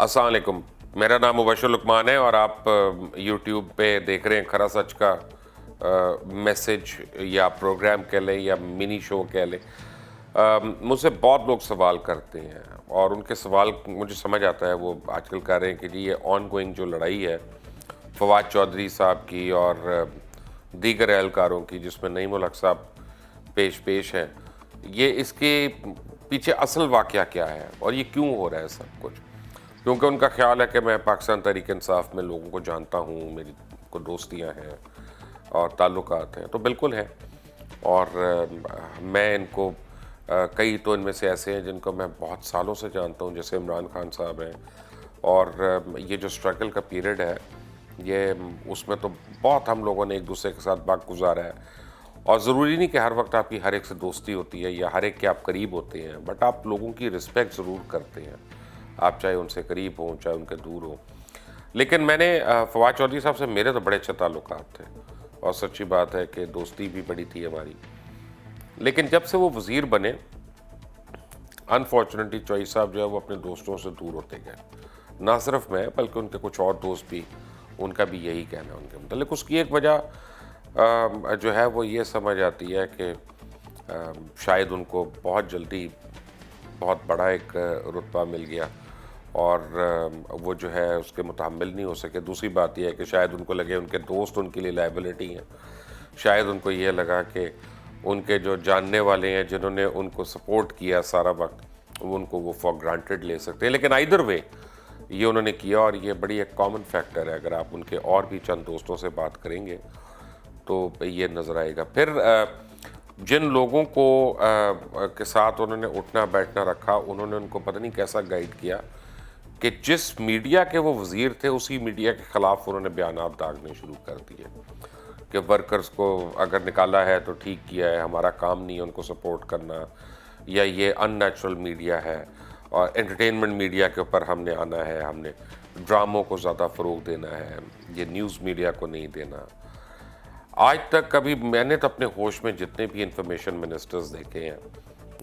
अस्सलाम वालेकुम। मेरा नाम मुबशर लुकमान है और आप यूट्यूब पे देख रहे हैं खरा सच का मैसेज या प्रोग्राम कह लें या मिनी शो कह लें। मुझसे बहुत लोग सवाल करते हैं और उनके सवाल मुझे समझ आता है। वो आजकल कह रहे हैं कि जी ये ऑन गोइंग जो लड़ाई है फवाद चौधरी साहब की और दीगर एहलकारों की, जिसमें नईमुल हक साहब पेश हैं, ये इसके पीछे असल वाक़या क्या है और ये क्यों हो रहा है सब कुछ। क्योंकि उनका ख्याल है कि मैं पाकिस्तान तहरीक इंसाफ में लोगों को जानता हूँ, मेरी को दोस्तियाँ हैं और ताल्लुकात हैं, तो बिल्कुल है। और मैं इनको कई तो इनमें से ऐसे हैं जिनको मैं बहुत सालों से जानता हूँ, जैसे इमरान खान साहब हैं। और ये जो स्ट्रगल का पीरियड है, ये उसमें तो बहुत हम लोगों ने एक दूसरे के साथ वक्त गुजारा है। और ज़रूरी नहीं कि हर वक्त आपकी हर एक से दोस्ती होती है या हर एक के आप करीब होते हैं, बट आप लोगों की रिस्पेक्ट ज़रूर करते हैं, आप चाहे उनसे करीब हों चाहे उनके दूर हों। लेकिन मैंने फवाद चौधरी साहब से मेरे तो बड़े अच्छे ताल्लुकात थे और सच्ची बात है कि दोस्ती भी बड़ी थी हमारी। लेकिन जब से वो वज़ीर बने, अनफॉर्चुनेटली चौधरी साहब जो है वो अपने दोस्तों से दूर होते गए। ना सिर्फ मैं बल्कि उनके कुछ और दोस्त भी, उनका भी यही कहना है उनके मतलब। उसकी एक वजह जो है वो ये समझ आती है कि शायद उनको बहुत जल्दी बहुत बड़ा एक रुतबा मिल गया और वो जो है उसके मुतहम्मिल नहीं हो सके। दूसरी बात यह है कि शायद उनको लगे उनके दोस्त उनके लिए लायबिलिटी हैं। शायद उनको ये लगा कि उनके जो जानने वाले हैं, जिन्होंने उनको सपोर्ट किया सारा वक्त, वो उनको वो फॉर ग्रांटेड ले सकते हैं। लेकिन आइदर वे ये उन्होंने किया और ये बड़ी एक कॉमन फैक्टर है। अगर आप उनके और भी चंद दोस्तों से बात करेंगे तो ये नज़र आएगा। फिर जिन लोगों को के साथ उन्होंने उठना बैठना रखा, उन्होंने उनको पता नहीं कैसा गाइड किया कि जिस मीडिया के वो वज़ीर थे उसी मीडिया के ख़िलाफ़ उन्होंने बयानात दागने शुरू कर दिए कि वर्कर्स को अगर निकाला है तो ठीक किया है, हमारा काम नहीं है उनको सपोर्ट करना, या ये अननेचुरल मीडिया है और एंटरटेनमेंट मीडिया के ऊपर हमने आना है, हमने ड्रामों को ज़्यादा फ़रोग़ देना है, ये न्यूज़ मीडिया को नहीं देना। आज तक कभी मैंने तो अपने होश में जितने भी इंफॉर्मेशन मिनिस्टर्स देखे हैं,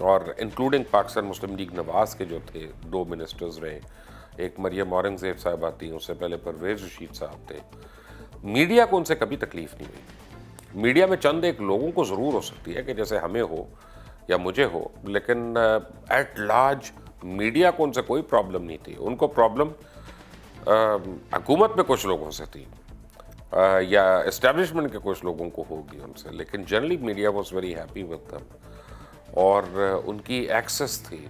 और इंक्लूडिंग पाकिस्तान मुस्लिम लीग नवाज़ के जो थे 2 मिनिस्टर्स रहे, एक मरियम औरंगज़ेब साहिबा थी, उससे पहले परवेज़ रशीद साहब थे, मीडिया को उनसे कभी तकलीफ़ नहीं हुई। मीडिया में चंद एक लोगों को ज़रूर हो सकती है कि जैसे हमें हो या मुझे हो, लेकिन एट लार्ज मीडिया को उनसे कोई प्रॉब्लम नहीं थी। उनको प्रॉब्लम हुकूमत में कुछ लोगों से थी या इस्टेब्लिशमेंट के कुछ लोगों को होगी उनसे, लेकिन generally media was very happy with them. और उनकी एक्सेस थी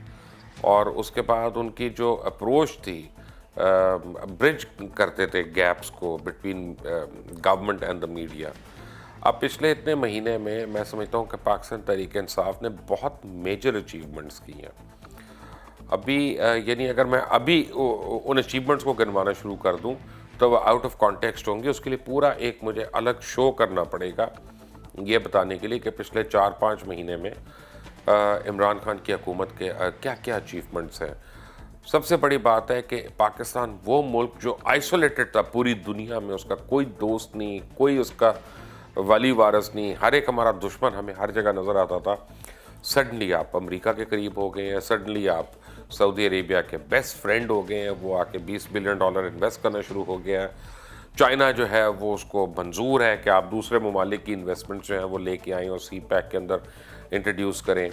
और उसके बाद उनकी जो अप्रोच थी, ब्रिज करते थे गैप्स को between government and the media. अब पिछले इतने महीने में मैं समझता हूँ कि पाकिस्तान तहरीक इंसाफ ने बहुत मेजर अचीवमेंट्स की हैं। अभी यानी अगर मैं अभी उन अचीवमेंट्स को गिनवाना शुरू कर दूं तो वह आउट ऑफ कॉन्टेक्स्ट होंगे। उसके लिए पूरा एक मुझे अलग शो करना पड़ेगा ये बताने के लिए कि पिछले 4-5 महीने में इमरान खान की हुकूमत के क्या क्या अचीवमेंट्स हैं। सबसे बड़ी बात है कि पाकिस्तान वो मुल्क जो आइसोलेटेड था पूरी दुनिया में, उसका कोई दोस्त नहीं, कोई उसका वली वारस नहीं, हर एक हमारा दुश्मन हमें हर जगह नज़र आता था। सडनली आप अमेरिका के करीब हो गए हैं, सडनली आप सऊदी अरेबिया के बेस्ट फ्रेंड हो गए हैं, वो आके $20 बिलियन इन्वेस्ट करना शुरू हो गया है। चाइना जो है वो उसको मंजूर है कि आप दूसरे ममालिक की इन्वेस्टमेंट जो है वो लेके आएँ और सी पैक के अंदर इंट्रोड्यूस करें।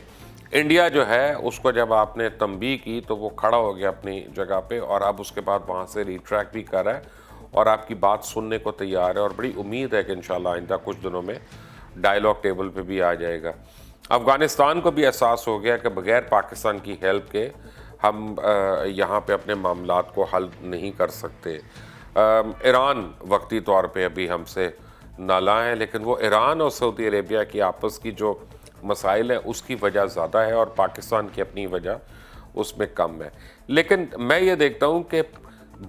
इंडिया जो है उसको जब आपने तंबीह की तो वो खड़ा हो गया अपनी जगह पे और अब उसके बाद वहाँ से रिट्रैक्ट भी कर रहा है और आपकी बात सुनने को तैयार है और बड़ी उम्मीद है कि इंशाल्लाह आइंदा कुछ दिनों में डायलॉग टेबल पे भी आ जाएगा। अफ़गानिस्तान को भी एहसास हो गया कि बग़ैर पाकिस्तान की हेल्प के हम यहाँ पे अपने मामलात को हल नहीं कर सकते। ईरान वक्ती तौर पे अभी हमसे नाला है, लेकिन वो ईरान और सऊदी अरेबिया की आपस की जो मसाइल है उसकी वजह ज़्यादा है और पाकिस्तान की अपनी वजह उसमें कम है। लेकिन मैं ये देखता हूँ कि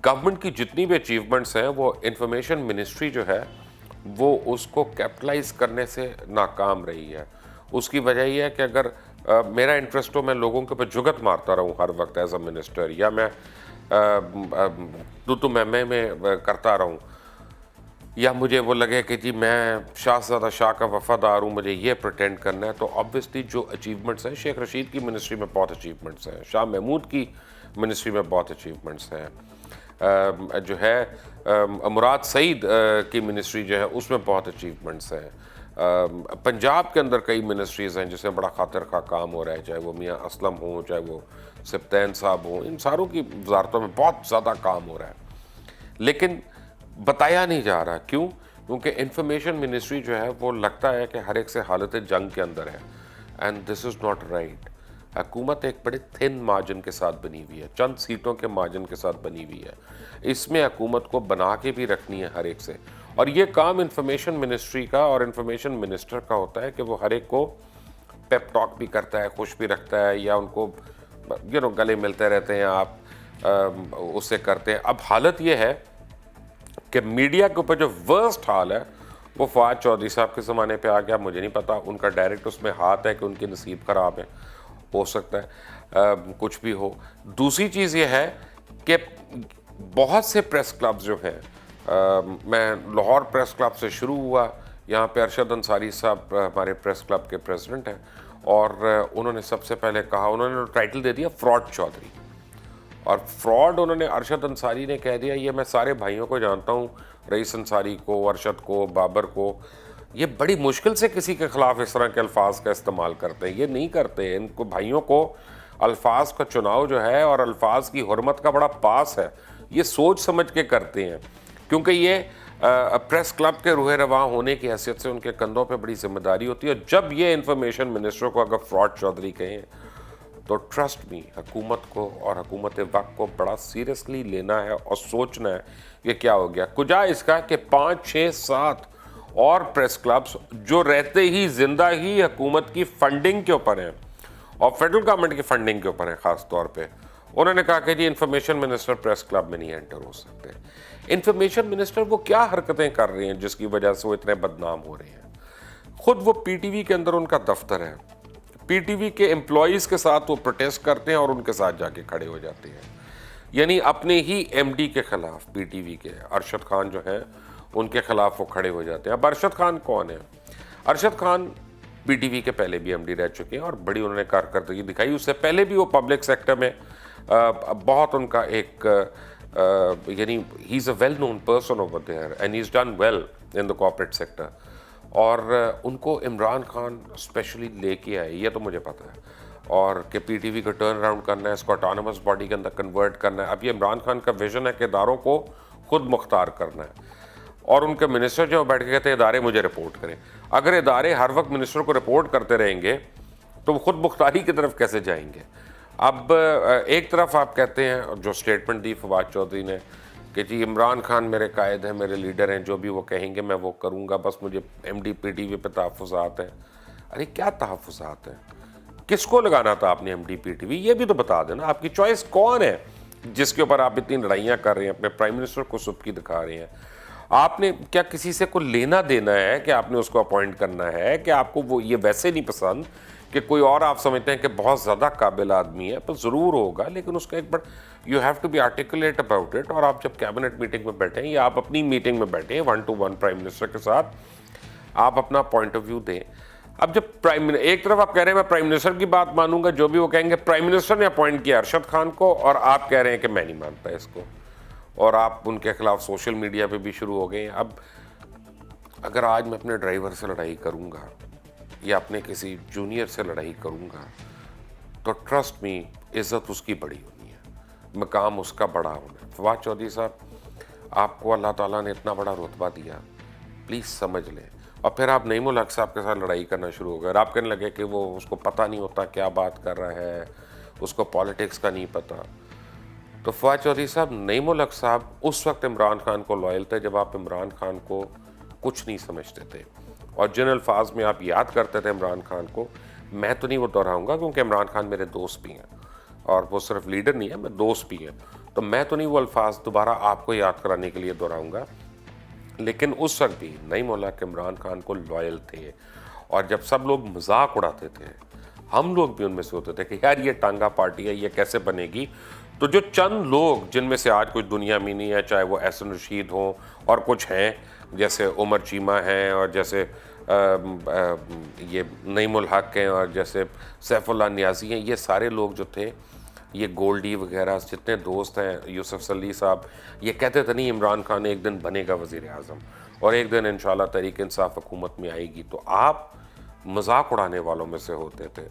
गवर्नमेंट की जितनी भी अचीवमेंट्स हैं वो इंफॉर्मेशन मिनिस्ट्री जो है वो उसको कैपिटलाइज करने से नाकाम रही है। उसकी वजह यह है कि अगर मेरा इंटरेस्ट हो, मैं लोगों के ऊपर जुगत मारता रहूं हर वक्त एज अ मिनिस्टर, या मैं तू मैं करता रहूं, या मुझे वो लगे कि जी मैं शाहज़ादा शाह का वफ़ादार हूँ, मुझे ये प्रिटेंड करना है, तो ऑब्वियसली जो अचीवमेंट्स हैं, शेख रशीद की मिनिस्ट्री में बहुत अचीवमेंट्स हैं, शाह महमूद की मिनिस्ट्री में बहुत अचीवमेंट्स हैं, जो है मुराद सईद की मिनिस्ट्री जो है उसमें बहुत अचीवमेंट्स हैं। पंजाब के अंदर कई मिनिस्ट्रीज़ हैं जिसमें बड़ा खातिर खा काम हो रहा है, चाहे वो मियाँ असलम हों, चाहे वो सिप्तैन साहब हों, इन सारों की वजारतों में बहुत ज़्यादा काम हो रहा है, लेकिन बताया नहीं जा रहा। क्यों? क्योंकि इंफॉर्मेशन मिनिस्ट्री जो है वो लगता है कि हर एक से हालत जंग के अंदर है, and this is not right. हुकूमत एक बड़े थिन मार्जिन के साथ बनी हुई है, चंद सीटों के मार्जिन के साथ बनी हुई है। इसमें हुकूमत को बना के भी रखनी है हर एक से, और ये काम इंफॉर्मेशन मिनिस्ट्री का और इंफॉर्मेशन मिनिस्टर का होता है कि वो हर एक को पेप टॉक भी करता है, खुश भी रखता है, या उनको गले मिलते रहते हैं, आप उससे करते हैं। अब हालत ये है कि मीडिया के ऊपर जो वर्स्ट हाल है वो फवाद चौधरी साहब के ज़माने पे आ गया। मुझे नहीं पता उनका डायरेक्ट उसमें हाथ है कि उनकी नसीब ख़राब है, हो सकता है कुछ भी हो। दूसरी चीज़ ये है कि बहुत से प्रेस क्लब्स जो हैं, मैं लाहौर प्रेस क्लब से शुरू हुआ, यहाँ पे अरशद अंसारी साहब हमारे प्रेस क्लब के प्रेसिडेंट हैं, और उन्होंने सबसे पहले कहा, उन्होंने टाइटल दे दिया फ्रॉड चौधरी, और फ्रॉड उन्होंने अरशद अंसारी ने कह दिया। ये मैं सारे भाइयों को जानता हूँ, रईस अंसारी को, अरशद को, बाबर को, ये बड़ी मुश्किल से किसी के ख़िलाफ़ इस तरह के अल्फाज का इस्तेमाल करते हैं। ये नहीं करते। इनको भाइयों को अल्फाज का चुनाव जो है और अल्फाज की हुर्मत का बड़ा पास है, ये सोच समझ के करते हैं, क्योंकि ये प्रेस क्लब के रूह रवां होने की हैसियत से उनके कंधों पे बड़ी जिम्मेदारी होती है। और जब ये इंफॉर्मेशन मिनिस्टर को अगर फ्रॉड चौधरी कहें तो ट्रस्ट मी, हुकूमत को और हुकूमत वक्त को बड़ा सीरियसली लेना है और सोचना है कि क्या हो गया। कुजा इसका कि 5, 6, 7 और प्रेस क्लब्स जो रहते ही जिंदा ही हुकूमत की फंडिंग के ऊपर हैं और फेडरल गवर्नमेंट की फंडिंग के ऊपर हैं ख़ास तौर पे, उन्होंने कहा कि जी इंफॉर्मेशन मिनिस्टर प्रेस क्लब में नहीं एंटर हो सकते। इंफॉर्मेशन मिनिस्टर वो क्या हरकतें कर रहे हैं जिसकी वजह से वो इतने बदनाम हो रहे हैं? खुद वो पीटीवी के अंदर उनका दफ्तर है, पीटीवी के एम्प्लॉयज़ के साथ वो प्रोटेस्ट करते हैं और उनके साथ जाके खड़े हो जाते हैं। यानी अपने ही एमडी के खिलाफ, पीटीवी के अरशद खान जो हैं उनके खिलाफ वो खड़े हो जाते हैं। अब अरशद खान कौन है? अरशद खान पीटीवी के पहले भी एमडी रह चुके हैं और बड़ी उन्होंने कारकर्दगी दिखाई। उससे पहले भी वो पब्लिक सेक्टर में बहुत उनका एक यानी he is a well known person over there and he is done well in the corporate sector. और उनको इमरान खान स्पेशली लेके आए, ये तो मुझे पता है, और कि पीटीवी को टर्न अराउंड करना है, इसको ऑटोनमस बॉडी के अंदर कन्वर्ट करना है। अब ये इमरान खान का विजन है कि इदारों को खुद मुख्तार करना है, और उनके मिनिस्टर जो बैठ के कहते हैं इदारे मुझे रिपोर्ट करें। अगर इदारे हर वक्त मिनिस्टर को रिपोर्ट करते रहेंगे तो वो खुद मुख्तारी की तरफ कैसे जाएंगे? अब एक तरफ आप कहते हैं, जो स्टेटमेंट दी फवाद चौधरी ने कि जी इमरान खान मेरे कायद हैं, मेरे लीडर हैं, जो भी वो कहेंगे मैं वो करूँगा, बस मुझे एमडी पीटीवी पे तहफ़्फ़ुज़ात हैं। अरे क्या तहफ़्फ़ुज़ात हैं? किसको लगाना था आपने एमडी पीटीवी? ये भी तो बता देना। आपकी चॉइस कौन है जिसके ऊपर आप इतनी लड़ाइयाँ कर रहे हैं, अपने प्राइम मिनिस्टर को सुबकी दिखा रहे हैं? आपने क्या किसी से को लेना देना है कि आपने उसको अपॉइंट करना है, कि आपको वो ये वैसे नहीं पसंद कि कोई और आप समझते हैं कि बहुत ज़्यादा काबिल आदमी है? तो ज़रूर होगा, लेकिन उसका एक बड़ा you have to be articulate about it. और आप जब कैबिनेट मीटिंग में बैठे हैं या आप अपनी मीटिंग में बैठे हैं 1-to-1 प्राइम मिनिस्टर के साथ, आप अपना पॉइंट ऑफ व्यू दें। अब जब एक तरफ आप कह रहे हैं मैं प्राइम मिनिस्टर की बात मानूंगा, जो भी वो कहेंगे, प्राइम मिनिस्टर ने अपॉइंट किया अरशद खान को और आप कह रहे हैं कि मैं नहीं मानता इसको, और आप उनके खिलाफ सोशल मीडिया पे भी शुरू हो गए हैं। अब अगर आज मैं अपने ड्राइवर से लड़ाई करूंगा या अपने किसी जूनियर से लड़ाई करूंगा तो ट्रस्ट मी, इज़्ज़त उसकी बड़ी होनी है, मकाम उसका बड़ा होना है। फवाद चौधरी साहब, आपको अल्लाह ताला ने इतना बड़ा रुतबा दिया, प्लीज़ समझ लें। और फिर आप नईमुल हक साहब के साथ लड़ाई करना शुरू हो गए और आप कहने लगे कि वो उसको पता नहीं होता क्या बात कर रहा है, उसको पॉलिटिक्स का नहीं पता। तो फवाद चौधरी साहब, नईमुल हक साहब उस वक्त इमरान खान को लॉयल थे जब आप इमरान खान को कुछ नहीं समझते थे, और जिन अल्फाज में आप याद करते थे इमरान खान को, मैं तो नहीं वो दोहराऊंगा क्योंकि इमरान खान मेरे दोस्त भी हैं और वो सिर्फ लीडर नहीं है, मैं दोस्त भी हैं, तो मैं तो नहीं वो अल्फाज दोबारा आपको याद कराने के लिए दोहराऊंगा। लेकिन उस वक्त भी नईमुल हक इमरान खान को लॉयल थे, और जब सब लोग मजाक उड़ाते थे, हम लोग भी उनमें से होते थे कि यार ये टांगा पार्टी है, ये कैसे बनेगी। तो जो चंद लोग जिनमें से आज कुछ दुनिया में नहीं है, चाहे वो एहसन रशीद हों और कुछ हैं जैसे उमर चीमा हैं, और जैसे ये नईमुल हक हैं, और जैसे सैफुल्लाह नियाज़ी हैं, ये सारे लोग जो थे ये गोल्डी वगैरह जितने दोस्त हैं, यूसुफ सली साहब, ये कहते थे नहीं इमरान खान एक दिन बनेगा वज़ीर आज़म और एक दिन इंशाल्लाह तहरीक इंसाफ हुकूमत में आएगी, तो आप मजाक उड़ाने वालों में से होते थे।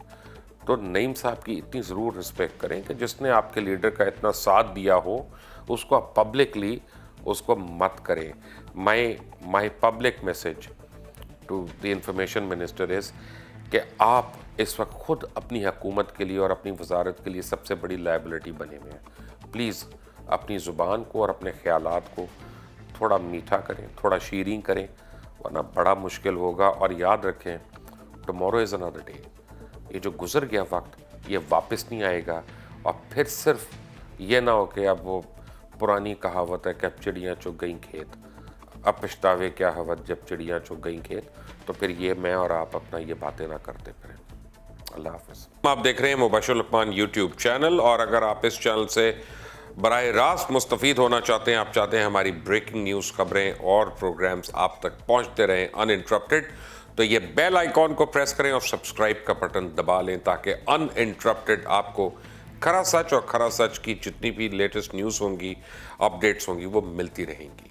तो नईम साहब की इतनी ज़रूर रिस्पेक्ट करें कि जिसने आपके लीडर का इतना साथ दिया हो उसको आप पब्लिकली उसको मत करें। My public message to the information minister is कि आप इस वक्त खुद अपनी हुकूमत के लिए और अपनी वजारत के लिए सबसे बड़ी लायबिलिटी बने हुए हैं। प्लीज़ अपनी ज़ुबान को और अपने ख़यालात को थोड़ा मीठा करें, थोड़ा शीरीं करें, वरना बड़ा मुश्किल होगा। और याद रखें, टुमारो इज़ अनदर डे। ये जो गुजर गया वक्त ये वापस नहीं आएगा। और फिर सिर्फ ये ना हो कि अब वो पुरानी कहावत है कि अब चिड़ियाँ चुग गई खेत, अब पछतावे क्या हवत जब चिड़ियाँ चुग गई खेत, तो फिर ये मैं और आप अपना ये बातें ना करते फिरें। अल्लाह हाफ़िज़। आप देख रहे हैं मुबशिर लुक़मान यूट्यूब चैनल, और अगर आप इस चैनल से बराह रास्त मुस्तफ़ीद होना चाहते हैं, आप चाहते हैं हमारी ब्रेकिंग न्यूज़ खबरें और प्रोग्राम्स आप तक पहुँचते रहें अनइंटरप्टेड, तो ये बेल आइकॉन को प्रेस करें और सब्सक्राइब का बटन दबा लें ताकि अनइंटरप्टेड आपको खरा सच और खरा सच की जितनी भी लेटेस्ट न्यूज़ होंगी, अपडेट्स होंगी, वो मिलती रहेंगी।